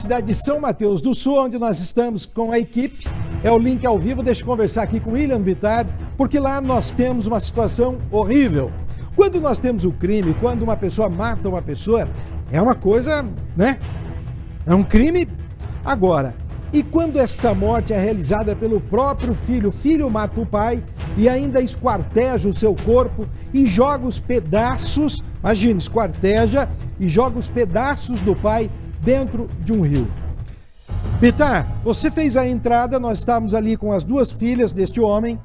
Cidade de São Mateus do Sul, onde nós estamos com a equipe. É o link ao vivo, deixa eu conversar aqui com o William Bittar, porque lá nós temos uma situação horrível. Quando nós temos o crime, quando uma pessoa mata uma pessoa, é uma coisa, né? É um crime. Agora, e quando esta morte é realizada pelo próprio filho? O filho mata o pai e ainda esquarteja o seu corpo e joga os pedaços, imagina, esquarteja e joga os pedaços do pai dentro de um rio. Bittar, você fez a entrada, nós estávamos ali com as duas filhas deste homem,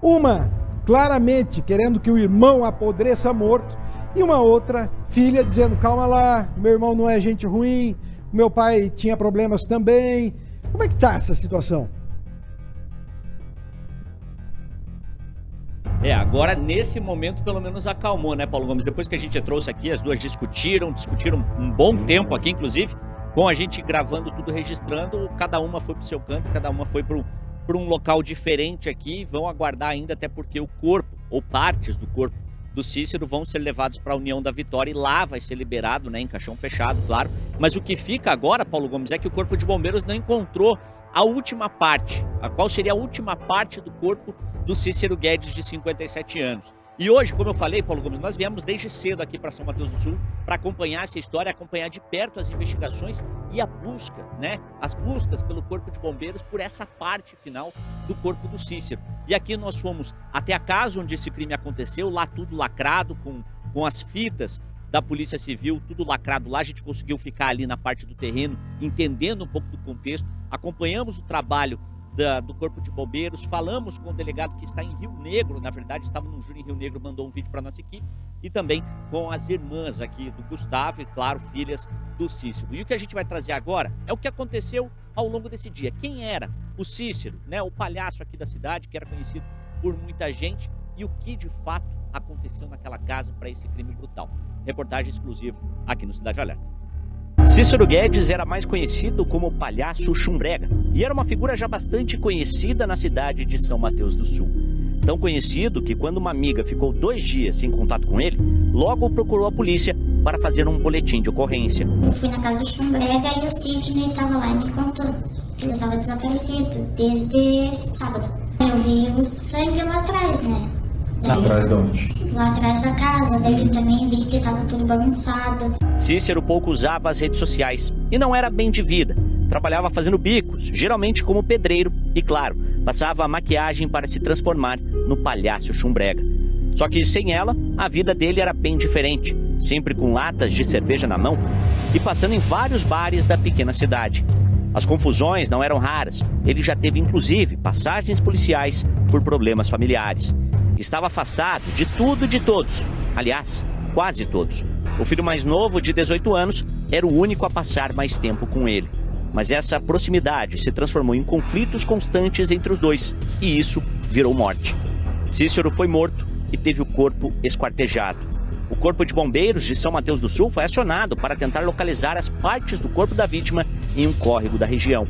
uma claramente querendo que o irmão apodreça morto e uma outra filha dizendo, calma lá, meu irmão não é gente ruim, meu pai tinha problemas também. Como é que está essa situação? Agora nesse momento pelo menos acalmou, né, Paulo Gomes? Depois que a gente trouxe aqui, as duas discutiram um bom tempo aqui, inclusive, com a gente gravando tudo, registrando, cada uma foi pro seu canto, cada uma foi para um local diferente aqui, vão aguardar ainda, até porque o corpo, ou partes do corpo do Cícero vão ser levados para a União da Vitória e lá vai ser liberado, né, em caixão fechado, claro. Mas o que fica agora, Paulo Gomes, é que o Corpo de Bombeiros não encontrou a última parte, a qual seria a última parte do corpo do Cícero Guedes, de 57 anos. E hoje, como eu falei, Paulo Gomes, nós viemos desde cedo aqui para São Mateus do Sul para acompanhar essa história, acompanhar de perto as investigações e a busca, né? As buscas pelo Corpo de Bombeiros por essa parte final do corpo do Cícero. E aqui nós fomos até a casa onde esse crime aconteceu, lá tudo lacrado, com as fitas da Polícia Civil, tudo lacrado lá. A gente conseguiu ficar ali na parte do terreno, entendendo um pouco do contexto, acompanhamos o trabalho do Corpo de Bombeiros, falamos com o delegado que está em Rio Negro, na verdade estava no júri em Rio Negro, mandou um vídeo para nossa equipe, e também com as irmãs aqui do Gustavo e, claro, filhas do Cícero. E o que a gente vai trazer agora é o que aconteceu ao longo desse dia. Quem era o Cícero, né, o palhaço aqui da cidade, que era conhecido por muita gente, e o que de fato aconteceu naquela casa para esse crime brutal. Reportagem exclusiva aqui no Cidade Alerta. Cícero Guedes era mais conhecido como o palhaço Chumbrega e era uma figura já bastante conhecida na cidade de São Mateus do Sul. Tão conhecido que quando uma amiga ficou 2 dias sem contato com ele, logo procurou a polícia para fazer um boletim de ocorrência. Eu fui na casa do Chumbrega e o Sidney estava lá e me contou que ele estava desaparecido desde sábado. Eu vi o sangue lá atrás, né? Atrás de onde? Lá atrás da casa, daí eu também vi que estava tudo bagunçado. Cícero pouco usava as redes sociais e não era bem de vida. Trabalhava fazendo bicos, geralmente como pedreiro e, claro, passava a maquiagem para se transformar no palhaço Chumbrega. Só que sem ela, a vida dele era bem diferente, sempre com latas de cerveja na mão e passando em vários bares da pequena cidade. As confusões não eram raras, ele já teve inclusive passagens policiais por problemas familiares. Estava afastado de tudo e de todos, aliás, quase todos. O filho mais novo, de 18 anos, era o único a passar mais tempo com ele. Mas essa proximidade se transformou em conflitos constantes entre os dois, e isso virou morte. Cícero foi morto e teve o corpo esquartejado. O Corpo de Bombeiros de São Mateus do Sul foi acionado para tentar localizar as partes do corpo da vítima em um córrego da região.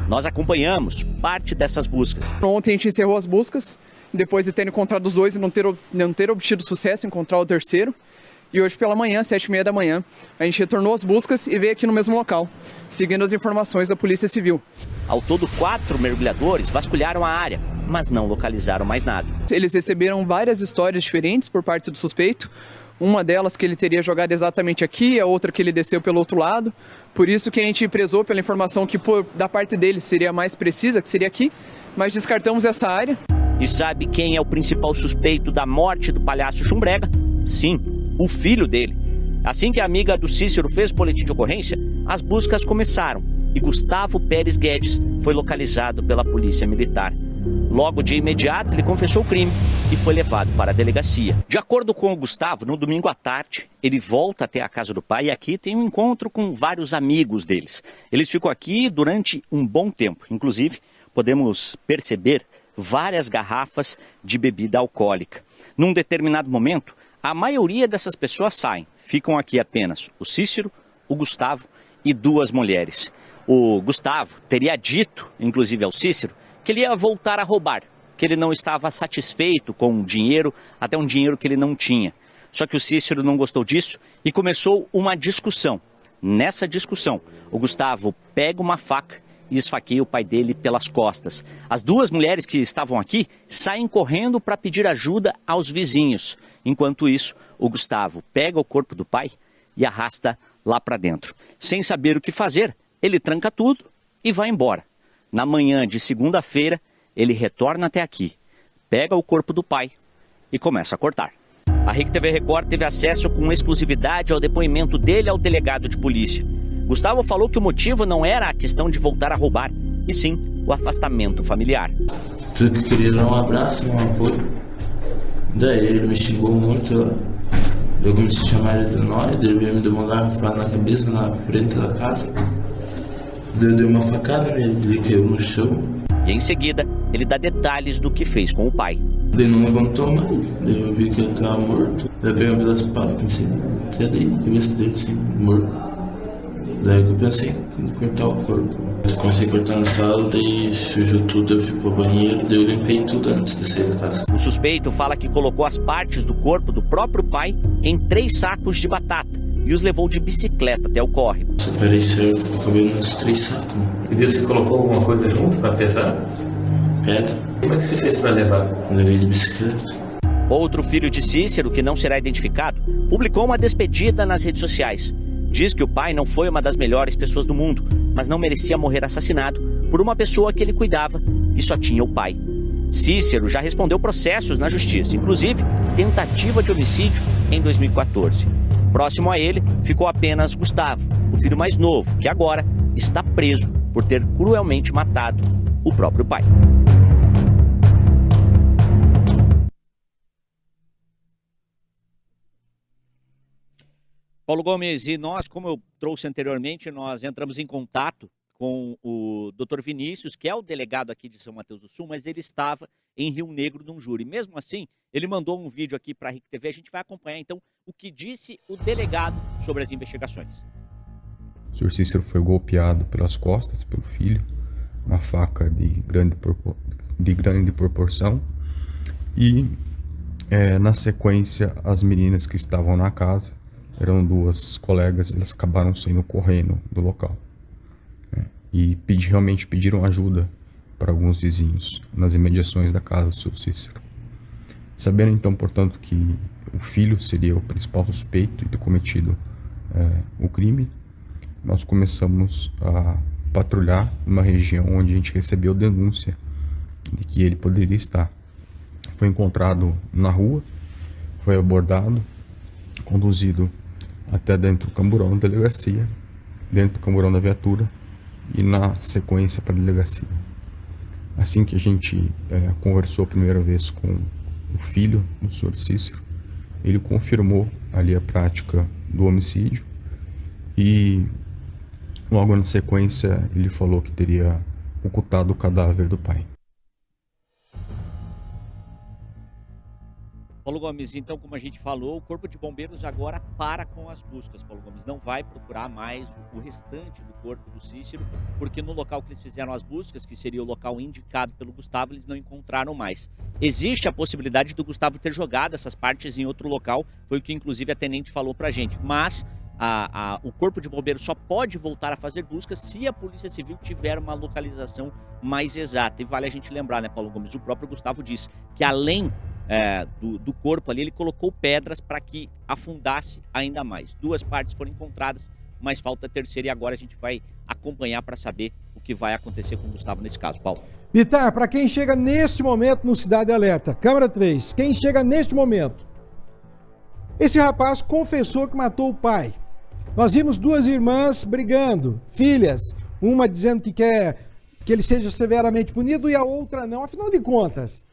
Nós acompanhamos parte dessas buscas. Ontem a gente encerrou as buscas, depois de ter encontrado os dois e não ter obtido sucesso em encontrar o terceiro. E hoje pela manhã, 7h30 da manhã, a gente retornou as buscas e veio aqui no mesmo local, seguindo as informações da Polícia Civil. Ao todo, 4 mergulhadores vasculharam a área, mas não localizaram mais nada. Eles receberam várias histórias diferentes por parte do suspeito. Uma delas que ele teria jogado exatamente aqui, a outra que ele desceu pelo outro lado. Por isso que a gente prezou pela informação que da parte dele seria mais precisa, que seria aqui, mas descartamos essa área. E sabe quem é o principal suspeito da morte do palhaço Chumbrega? Sim, o filho dele. Assim que a amiga do Cícero fez o boletim de ocorrência, as buscas começaram e Gustavo Pérez Guedes foi localizado pela polícia militar. Logo de imediato, ele confessou o crime e foi levado para a delegacia. De acordo com o Gustavo, no domingo à tarde, ele volta até a casa do pai e aqui tem um encontro com vários amigos deles. Eles ficam aqui durante um bom tempo. Inclusive, podemos perceber várias garrafas de bebida alcoólica. Num determinado momento, a maioria dessas pessoas saem. Ficam aqui apenas o Cícero, o Gustavo e 2 mulheres. O Gustavo teria dito, inclusive ao Cícero, que ele ia voltar a roubar, que ele não estava satisfeito com o dinheiro, até um dinheiro que ele não tinha. Só que o Cícero não gostou disso e começou uma discussão. Nessa discussão, o Gustavo pega uma faca e esfaqueia o pai dele pelas costas. As duas mulheres que estavam aqui saem correndo para pedir ajuda aos vizinhos. Enquanto isso, o Gustavo pega o corpo do pai e arrasta lá para dentro. Sem saber o que fazer, ele tranca tudo e vai embora. Na manhã de segunda-feira, ele retorna até aqui, pega o corpo do pai e começa a cortar. A RIC TV Record teve acesso com exclusividade ao depoimento dele ao delegado de polícia. Gustavo falou que o motivo não era a questão de voltar a roubar, e sim o afastamento familiar. Tudo que queria dar um abraço, um apoio. Daí ele me xingou muito, eu comecei a chamar ele de nós, ele veio me dar uma garrafada na cabeça, na frente da casa. Daí eu dei uma facada nele, ele caiu no chão. E em seguida, ele dá detalhes do que fez com o pai. Daí não levantou mais, daí eu vi que ele estava morto. Daí eu peguei um pedaço de pau, comecei a tirar daí, a cabeça dele assim, morto. Daí eu pensei em cortar o corpo. Eu comecei a cortar na sala, daí sujou tudo, eu fui pro banheiro, daí eu limpei tudo antes de sair da casa. O suspeito fala que colocou as partes do corpo do próprio pai em 3 sacos de batata e os levou de bicicleta até o córrego. Separei o cabelo nos 3 sacos. E você colocou alguma coisa junto para pesar? Pedra. Como é que você fez para levar? Levei de bicicleta. Outro filho de Cícero, que não será identificado, publicou uma despedida nas redes sociais. Diz que o pai não foi uma das melhores pessoas do mundo, mas não merecia morrer assassinado por uma pessoa que ele cuidava e só tinha o pai. Cícero já respondeu processos na justiça, inclusive tentativa de homicídio em 2014. Próximo a ele ficou apenas Gustavo, o filho mais novo, que agora está preso por ter cruelmente matado o próprio pai. Paulo Gomes, e nós, como eu trouxe anteriormente, nós entramos em contato com o Dr. Vinícius, que é o delegado aqui de São Mateus do Sul, mas ele estava em Rio Negro num júri. Mesmo assim, ele mandou um vídeo aqui para a RIC TV, a gente vai acompanhar então o que disse o delegado sobre as investigações. O senhor Cícero foi golpeado pelas costas pelo filho, uma faca de grande proporção, e na sequência as meninas que estavam na casa, eram 2 colegas, elas acabaram saindo correndo do local. E realmente pediram ajuda para alguns vizinhos nas imediações da casa do seu Cícero. Sabendo então, portanto, que o filho seria o principal suspeito de ter cometido o crime, nós começamos a patrulhar uma região onde a gente recebeu denúncia de que ele poderia estar. Foi encontrado na rua, foi abordado, conduzido até dentro do camburão da delegacia, dentro do camburão da viatura e na sequência para a delegacia. Assim que a gente conversou a primeira vez com o filho do senhor Cícero, ele confirmou ali a prática do homicídio e logo na sequência ele falou que teria ocultado o cadáver do pai. Paulo Gomes, então, como a gente falou, o Corpo de Bombeiros agora para com as buscas. Paulo Gomes não vai procurar mais o restante do corpo do Cícero, porque no local que eles fizeram as buscas, que seria o local indicado pelo Gustavo, eles não encontraram mais. Existe a possibilidade do Gustavo ter jogado essas partes em outro local, foi o que inclusive a tenente falou pra gente, mas o Corpo de Bombeiros só pode voltar a fazer buscas se a Polícia Civil tiver uma localização mais exata. E vale a gente lembrar, né, Paulo Gomes, o próprio Gustavo diz que além do corpo ali, ele colocou pedras para que afundasse ainda mais. 2 partes foram encontradas, mas falta a terceira e agora a gente vai acompanhar para saber o que vai acontecer com o Gustavo nesse caso. Paulo. Bitar, para quem chega neste momento no Cidade Alerta, câmera 3, quem chega neste momento, esse rapaz confessou que matou o pai. Nós vimos 2 irmãs brigando, filhas, uma dizendo que quer que ele seja severamente punido e a outra não. Afinal de contas,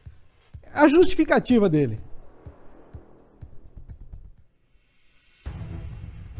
a justificativa dele.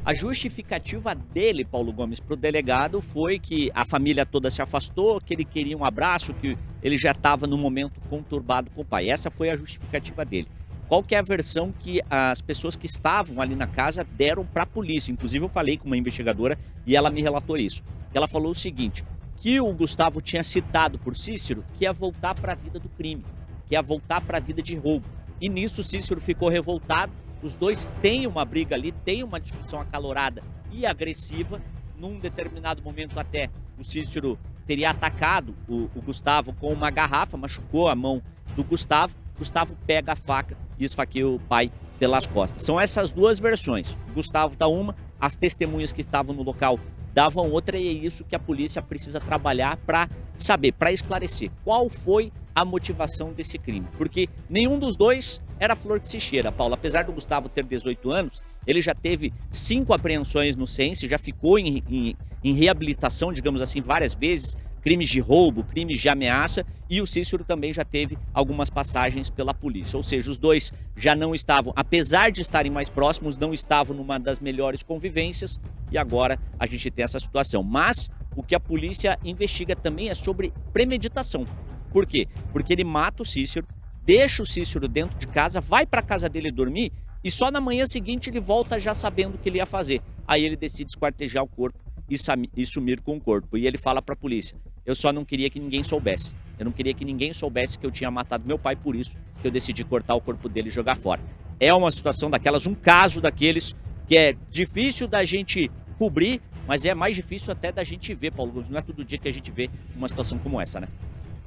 A justificativa dele, Paulo Gomes, para o delegado foi que a família toda se afastou, que ele queria um abraço, que ele já estava num momento conturbado com o pai. Essa foi a justificativa dele. Qual que é a versão que as pessoas que estavam ali na casa deram para a polícia? Inclusive eu falei com uma investigadora e ela me relatou isso. Ela falou o seguinte, que o Gustavo tinha citado por Cícero que ia voltar para a vida do crime, que ia voltar para a vida de roubo. E nisso Cícero ficou revoltado, os dois têm uma briga ali, têm uma discussão acalorada. e agressiva. Num determinado momento até o Cícero teria atacado o Gustavo com uma garrafa, machucou a mão do Gustavo. Gustavo pega a faca e esfaqueia o pai pelas costas. São essas duas versões. O Gustavo dá uma, as testemunhas que estavam no local davam outra, e é isso que a polícia precisa trabalhar para saber, para esclarecer qual foi a motivação desse crime. Porque nenhum dos dois era flor que se cheira, Paulo. Apesar do Gustavo ter 18 anos, ele já teve 5 apreensões no Sense, já ficou em reabilitação, digamos assim, várias vezes, crimes de roubo, crimes de ameaça, e o Cícero também já teve algumas passagens pela polícia. Ou seja, os dois já não estavam, apesar de estarem mais próximos, não estavam numa das melhores convivências, e agora a gente tem essa situação. Mas o que a polícia investiga também é sobre premeditação. Por quê? Porque ele mata o Cícero, deixa o Cícero dentro de casa, vai para a casa dele dormir, e só na manhã seguinte ele volta já sabendo o que ele ia fazer. Aí ele decide esquartejar o corpo e sumir com o corpo. E ele fala para a polícia: eu só não queria que ninguém soubesse. Eu não queria que ninguém soubesse que eu tinha matado meu pai, por isso que eu decidi cortar o corpo dele e jogar fora. É uma situação daquelas, um caso daqueles que é difícil da gente cobrir, mas é mais difícil até da gente ver, Paulo Gomes. Não é todo dia que a gente vê uma situação como essa, né?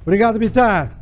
Obrigado, Bittar.